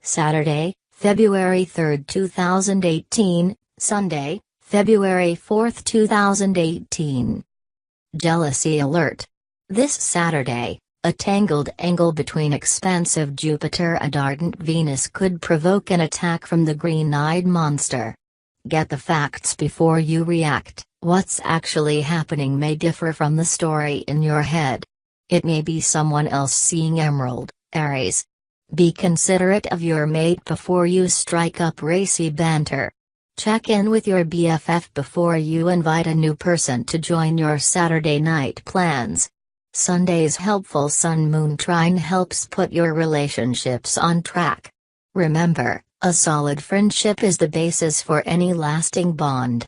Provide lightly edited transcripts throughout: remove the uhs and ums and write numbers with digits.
Saturday, February 3, 2018, Sunday, February 4, 2018. Jealousy alert. This Saturday, a tangled angle between expansive Jupiter and ardent Venus could provoke an attack from the green-eyed monster. Get the facts before you react. What's actually happening may differ from the story in your head. It may be someone else seeing emerald, Aries. Be considerate of your mate before you strike up racy banter. Check in with your BFF before you invite a new person to join your Saturday night plans. Sunday's helpful Sun-Moon trine helps put your relationships on track. Remember, a solid friendship is the basis for any lasting bond.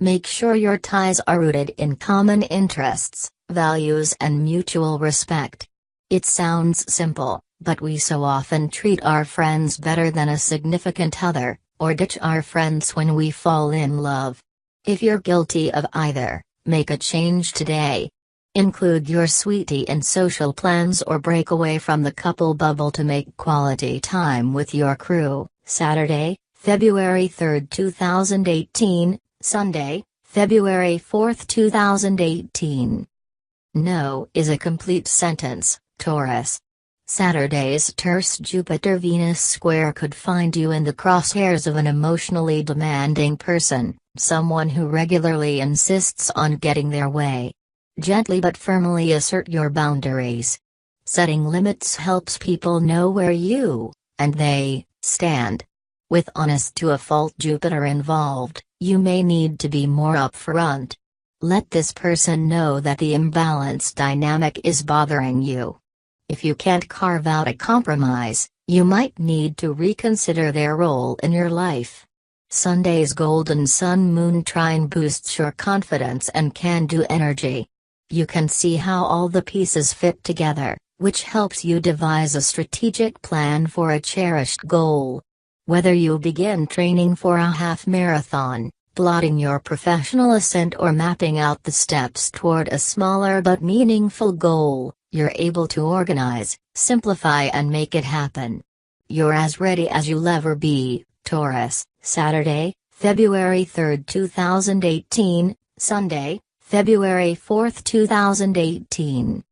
Make sure your ties are rooted in common interests, values and mutual respect. It sounds simple, but we so often treat our friends better than a significant other, or ditch our friends when we fall in love. If you're guilty of either, make a change today. Include your sweetie in social plans or break away from the couple bubble to make quality time with your crew. Saturday, February 3, 2018, Sunday, February 4, 2018. No is a complete sentence, Taurus. Saturday's terse Jupiter-Venus square could find you in the crosshairs of an emotionally demanding person, someone who regularly insists on getting their way. Gently but firmly assert your boundaries. Setting limits helps people know where you, and they, stand. With honest-to-a-fault Jupiter involved, you may need to be more upfront. Let this person know that the imbalanced dynamic is bothering you. If you can't carve out a compromise, you might need to reconsider their role in your life. Sunday's golden sun-moon trine boosts your confidence and can-do energy. You can see how all the pieces fit together, which helps you devise a strategic plan for a cherished goal. Whether you begin training for a half marathon, plotting your professional ascent or mapping out the steps toward a smaller but meaningful goal, you're able to organize, simplify and make it happen. You're as ready as you'll ever be, Taurus. Saturday, February 3, 2018, Sunday, February 4, 2018.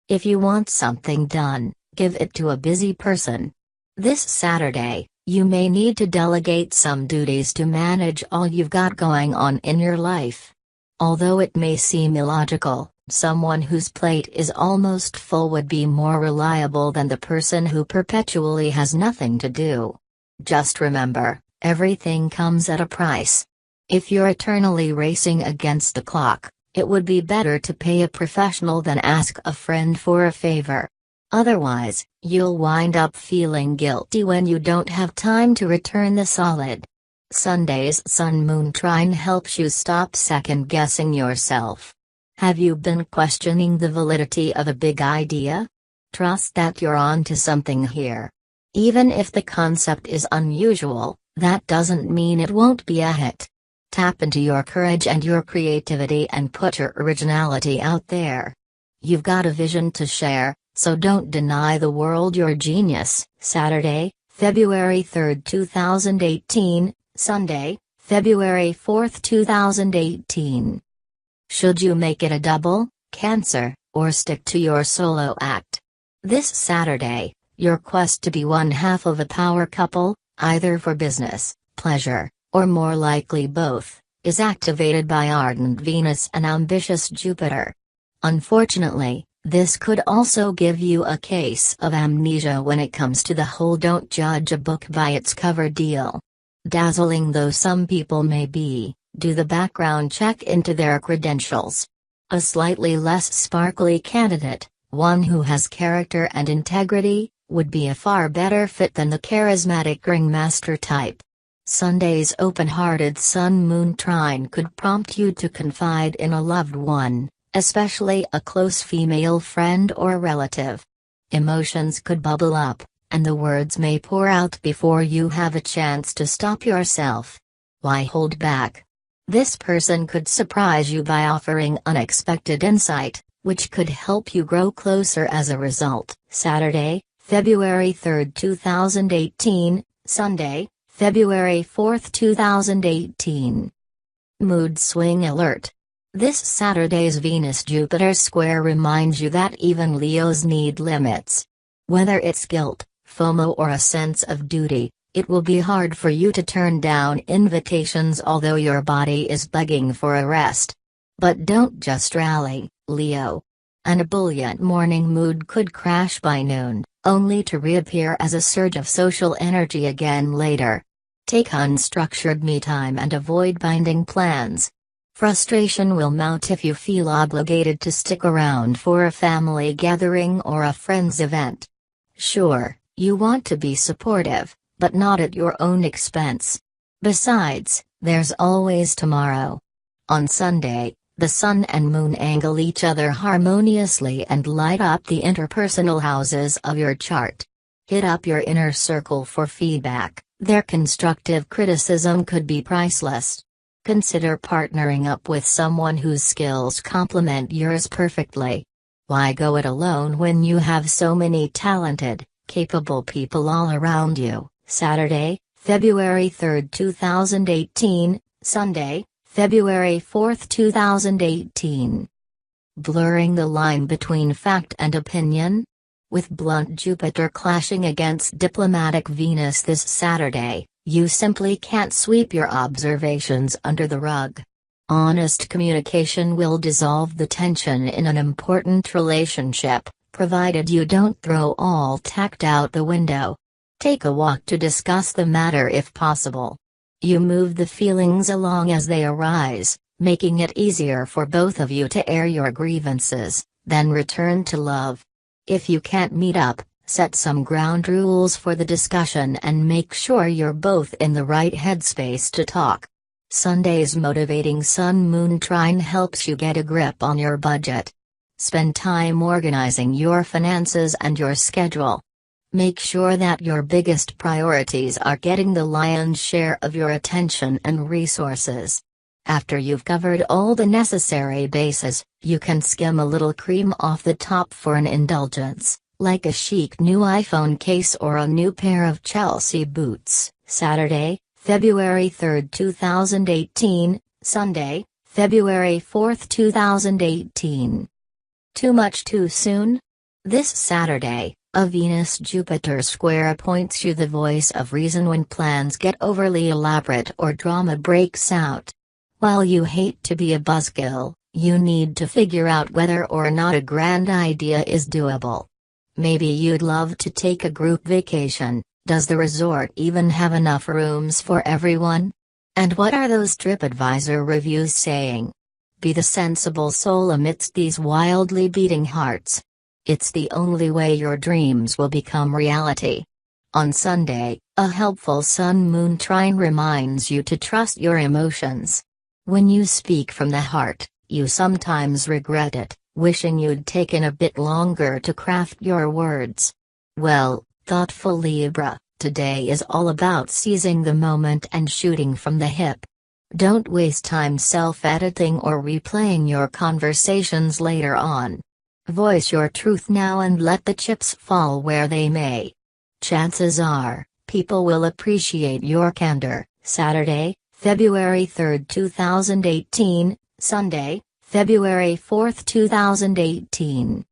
If you want something done, give it to a busy person. This Saturday, you may need to delegate some duties to manage all you've got going on in your life. Although it may seem illogical, someone whose plate is almost full would be more reliable than the person who perpetually has nothing to do. Just remember, everything comes at a price. If you're eternally racing against the clock, it would be better to pay a professional than ask a friend for a favor. Otherwise, you'll wind up feeling guilty when you don't have time to return the solid. Sunday's sun-moon trine helps you stop second-guessing yourself. Have you been questioning the validity of a big idea? Trust that you're onto something here. Even if the concept is unusual, that doesn't mean it won't be a hit. Tap into your courage and your creativity and put your originality out there. You've got a vision to share, so don't deny the world your genius. Saturday, February 3, 2018, Sunday, February 4, 2018. Should you make it a double, Cancer, or stick to your solo act? This Saturday, your quest to be one half of a power couple, either for business, pleasure, or more likely both, is activated by ardent Venus and ambitious Jupiter. Unfortunately, this could also give you a case of amnesia when it comes to the whole don't judge a book by its cover deal. Dazzling though some people may be, do the background check into their credentials. A slightly less sparkly candidate, one who has character and integrity, would be a far better fit than the charismatic ringmaster type. Sunday's open-hearted sun-moon trine could prompt you to confide in a loved one, especially a close female friend or relative. Emotions could bubble up, and the words may pour out before you have a chance to stop yourself. Why hold back? This person could surprise you by offering unexpected insight, which could help you grow closer as a result. Saturday, February 3, 2018, Sunday, February 4, 2018. Mood swing alert. This Saturday's Venus-Jupiter square reminds you that even Leos need limits. Whether it's guilt, FOMO or a sense of duty, it will be hard for you to turn down invitations although your body is begging for a rest. But don't just rally, Leo. An ebullient morning mood could crash by noon, only to reappear as a surge of social energy again later. Take unstructured me time and avoid binding plans. Frustration will mount if you feel obligated to stick around for a family gathering or a friend's event. Sure, you want to be supportive, but not at your own expense. Besides, there's always tomorrow. On Sunday, the Sun and Moon angle each other harmoniously and light up the interpersonal houses of your chart. Hit up your inner circle for feedback, their constructive criticism could be priceless. Consider partnering up with someone whose skills complement yours perfectly. Why go it alone when you have so many talented, capable people all around you? Saturday, February 3, 2018, Sunday, February 4, 2018. Blurring the line between fact and opinion? With blunt Jupiter clashing against diplomatic Venus this Saturday, you simply can't sweep your observations under the rug. Honest communication will dissolve the tension in an important relationship, provided you don't throw all tact out the window. Take a walk to discuss the matter if possible. You move the feelings along as they arise, making it easier for both of you to air your grievances, then return to love. If you can't meet up, set some ground rules for the discussion and make sure you're both in the right headspace to talk. Sunday's motivating Sun-Moon trine helps you get a grip on your budget. Spend time organizing your finances and your schedule. Make sure that your biggest priorities are getting the lion's share of your attention and resources. After you've covered all the necessary bases, you can skim a little cream off the top for an indulgence, like a chic new iPhone case or a new pair of Chelsea boots. Saturday, February 3, 2018, Sunday, February 4, 2018. Too much too soon? This Saturday, a Venus-Jupiter square appoints you the voice of reason when plans get overly elaborate or drama breaks out. While you hate to be a buzzkill, you need to figure out whether or not a grand idea is doable. Maybe you'd love to take a group vacation. Does the resort even have enough rooms for everyone? And what are those TripAdvisor reviews saying? Be the sensible soul amidst these wildly beating hearts. It's the only way your dreams will become reality. On Sunday, a helpful Sun-Moon trine reminds you to trust your emotions. When you speak from the heart, you sometimes regret it, wishing you'd taken a bit longer to craft your words. Well, thoughtful Libra, today is all about seizing the moment and shooting from the hip. Don't waste time self-editing or replaying your conversations later on. Voice your truth now and let the chips fall where they may. Chances are, people will appreciate your candor. Saturday, February 3, 2018, Sunday, February 4, 2018.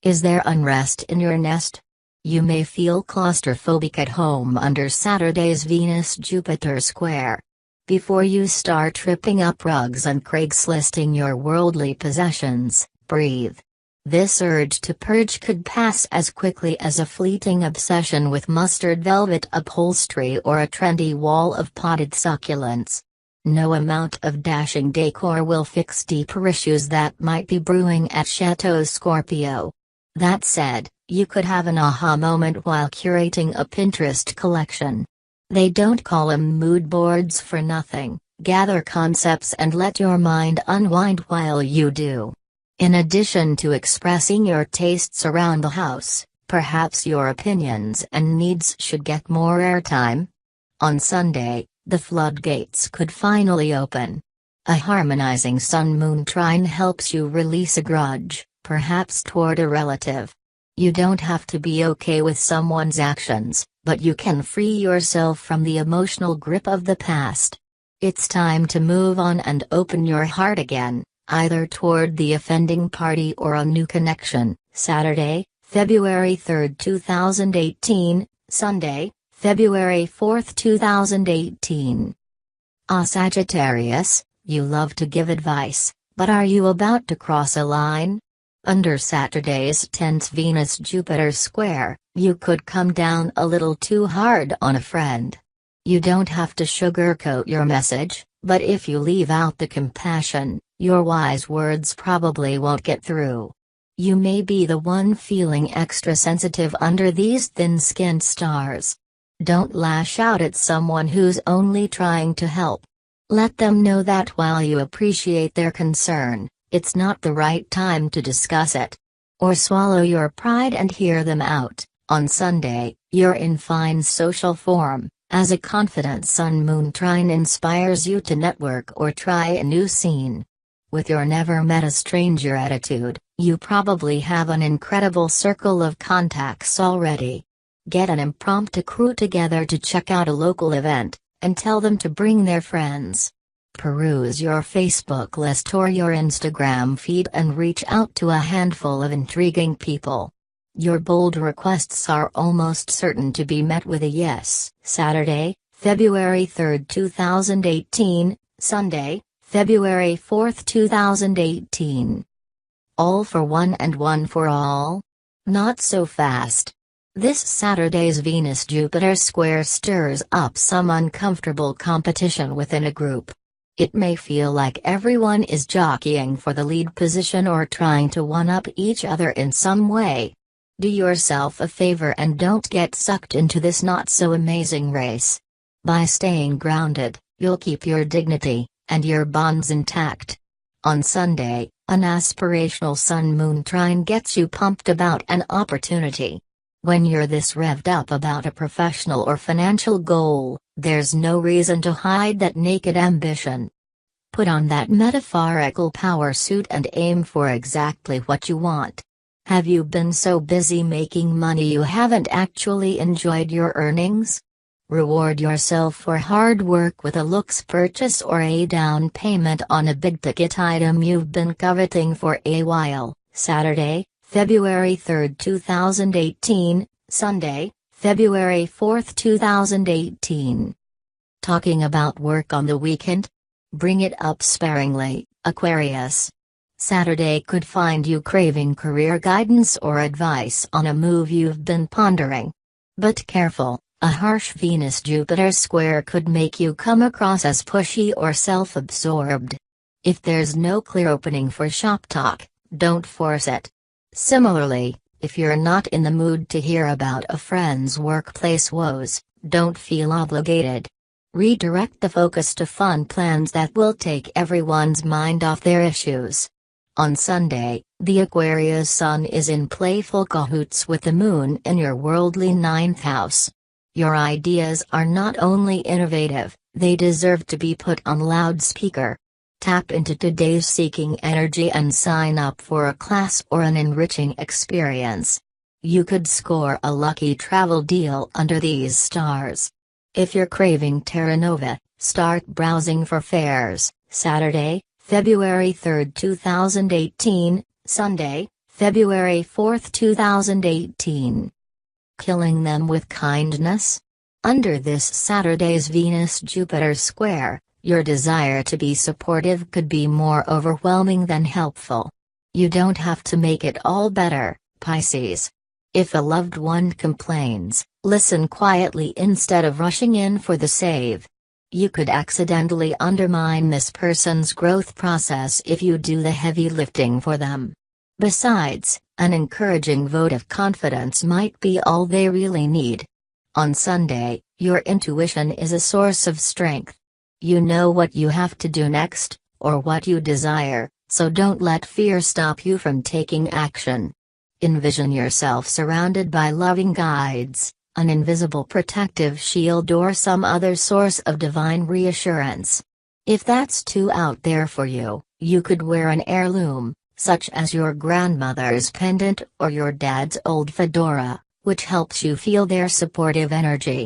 Is there unrest in your nest? You may feel claustrophobic at home under Saturday's Venus-Jupiter square. Before you start tripping up rugs and Craigslisting your worldly possessions, breathe. This urge to purge could pass as quickly as a fleeting obsession with mustard velvet upholstery or a trendy wall of potted succulents. No amount of dashing decor will fix deeper issues that might be brewing at Chateau Scorpio. That said, you could have an aha moment while curating a Pinterest collection. They don't call them mood boards for nothing. Gather concepts and let your mind unwind while you do. In addition to expressing your tastes around the house, perhaps your opinions and needs should get more airtime. On Sunday, the floodgates could finally open. A harmonizing Sun-Moon trine helps you release a grudge, perhaps toward a relative. You don't have to be okay with someone's actions, but you can free yourself from the emotional grip of the past. It's time to move on and open your heart again, either toward the offending party or a new connection. Saturday, February 3, 2018, Sunday, February 4, 2018. Sagittarius, you love to give advice, but are you about to cross a line? Under Saturday's tense Venus-Jupiter square, you could come down a little too hard on a friend. You don't have to sugarcoat your message, but if you leave out the compassion, your wise words probably won't get through. You may be the one feeling extra sensitive under these thin-skinned stars. Don't lash out at someone who's only trying to help. Let them know that while you appreciate their concern, it's not the right time to discuss it. Or swallow your pride and hear them out. On Sunday, you're in fine social form, as a confident Sun-Moon trine inspires you to network or try a new scene. With your never-met-a-stranger attitude, you probably have an incredible circle of contacts already. Get an impromptu crew together to check out a local event, and tell them to bring their friends. Peruse your Facebook list or your Instagram feed and reach out to a handful of intriguing people. Your bold requests are almost certain to be met with a yes. Saturday, February 3, 2018, Sunday, February 4, 2018. All for one and one for all? Not so fast. This Saturday's Venus-Jupiter square stirs up some uncomfortable competition within a group. It may feel like everyone is jockeying for the lead position or trying to one-up each other in some way. Do yourself a favor and don't get sucked into this not-so-amazing race. By staying grounded, you'll keep your dignity and your bonds intact. On Sunday, an aspirational Sun-Moon trine gets you pumped about an opportunity. When you're this revved up about a professional or financial goal, there's no reason to hide that naked ambition. Put on that metaphorical power suit and aim for exactly what you want. Have you been so busy making money you haven't actually enjoyed your earnings? Reward yourself for hard work with a looks purchase or a down payment on a big-ticket item you've been coveting for a while. Saturday, February 3, 2018, Sunday, February 4, 2018. Talking about work on the weekend? Bring it up sparingly, Aquarius. Saturday could find you craving career guidance or advice on a move you've been pondering. But careful, a harsh Venus-Jupiter square could make you come across as pushy or self-absorbed. If there's no clear opening for shop talk, don't force it. Similarly, if you're not in the mood to hear about a friend's workplace woes, don't feel obligated. Redirect the focus to fun plans that will take everyone's mind off their issues. On Sunday, the Aquarius Sun is in playful cahoots with the Moon in your worldly ninth house. Your ideas are not only innovative, they deserve to be put on loudspeaker. Tap into today's seeking energy and sign up for a class or an enriching experience. You could score a lucky travel deal under these stars. If you're craving Terra Nova, start browsing for fares. Saturday, February 3, 2018, Sunday, February 4, 2018. Killing them with kindness? Under this Saturday's Venus-Jupiter square, your desire to be supportive could be more overwhelming than helpful. You don't have to make it all better, Pisces. If a loved one complains, listen quietly instead of rushing in for the save. You could accidentally undermine this person's growth process if you do the heavy lifting for them. Besides, an encouraging vote of confidence might be all they really need. On Sunday, your intuition is a source of strength. You know what you have to do next, or what you desire, so don't let fear stop you from taking action. Envision yourself surrounded by loving guides, an invisible protective shield or some other source of divine reassurance. If that's too out there for you, you could wear an heirloom, such as your grandmother's pendant or your dad's old fedora, which helps you feel their supportive energy.